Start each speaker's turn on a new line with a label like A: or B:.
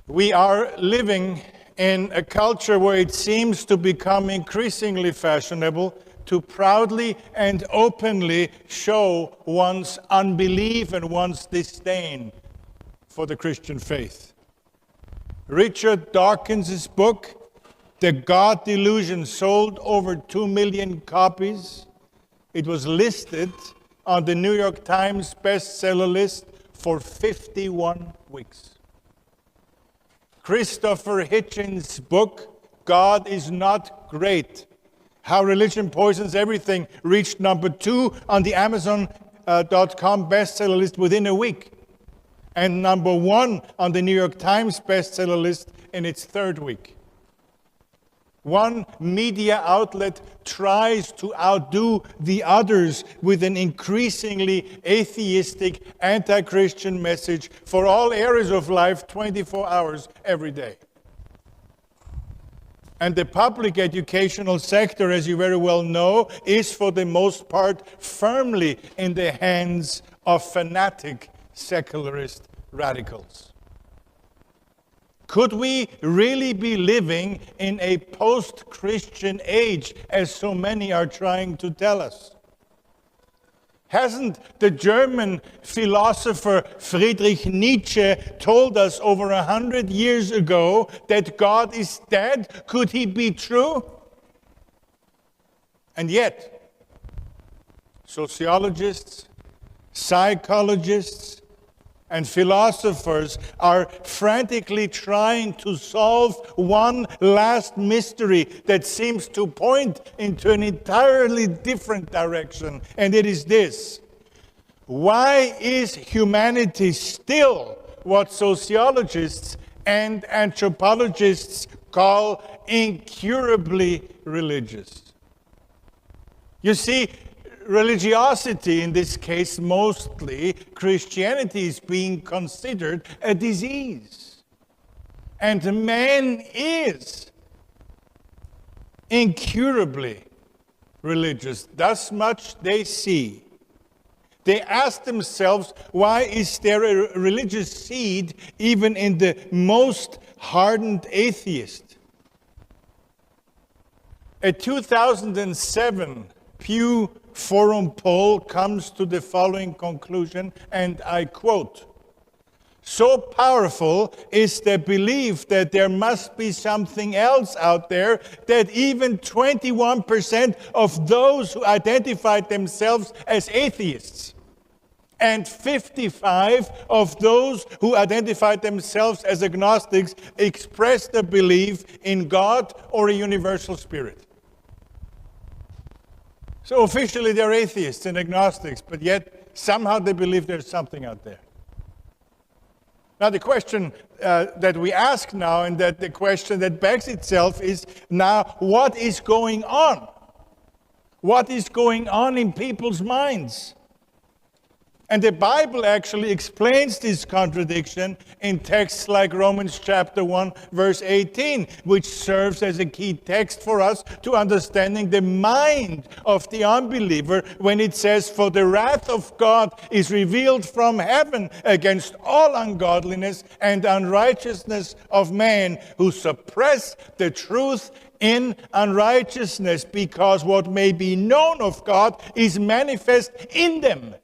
A: We are living in a culture where it seems to become increasingly fashionable to proudly and openly show one's unbelief and one's disdain for the Christian faith. Richard Dawkins' book, The God Delusion, sold over 2 million copies. It was listed on the New York Times bestseller list for 51 weeks. Christopher Hitchens' book, God is Not Great, How Religion Poisons Everything, reached number 2 on the Amazon.com bestseller list within a week, and number 1 on the New York Times bestseller list in its 3rd week. One media outlet tries to outdo the others with an increasingly atheistic, anti-Christian message for all areas of life 24 hours every day. And the public educational sector, as you very well know, is for the most part firmly in the hands of fanatic secularist radicals. Could we really be living in a post-Christian age, as so many are trying to tell us? Hasn't the German philosopher Friedrich Nietzsche told us over 100 years ago that God is dead? Could he be true? And yet, sociologists, psychologists, and philosophers are frantically trying to solve one last mystery that seems to point into an entirely different direction. And it is this: why is humanity still what sociologists and anthropologists call incurably religious? You see, religiosity, in this case mostly Christianity, is being considered a disease. And man is incurably religious. Thus much they see. They ask themselves, why is there a religious seed even in the most hardened atheist? A 2007 Pew Forum poll comes to the following conclusion, and I quote, "So powerful is the belief that there must be something else out there that even 21% of those who identified themselves as atheists and 55% of those who identified themselves as agnostics expressed a belief in God or a universal spirit." So officially they're atheists and agnostics, but yet somehow they believe there's something out there. Now the question that we ask now, and that the question that begs itself is now, what is going on? What is going on in people's minds? And the Bible actually explains this contradiction in texts like Romans chapter 1, verse 18, which serves as a key text for us to understanding the mind of the unbeliever when it says, "For the wrath of God is revealed from heaven against all ungodliness and unrighteousness of men who suppress the truth in unrighteousness, because what may be known of God is manifest in them."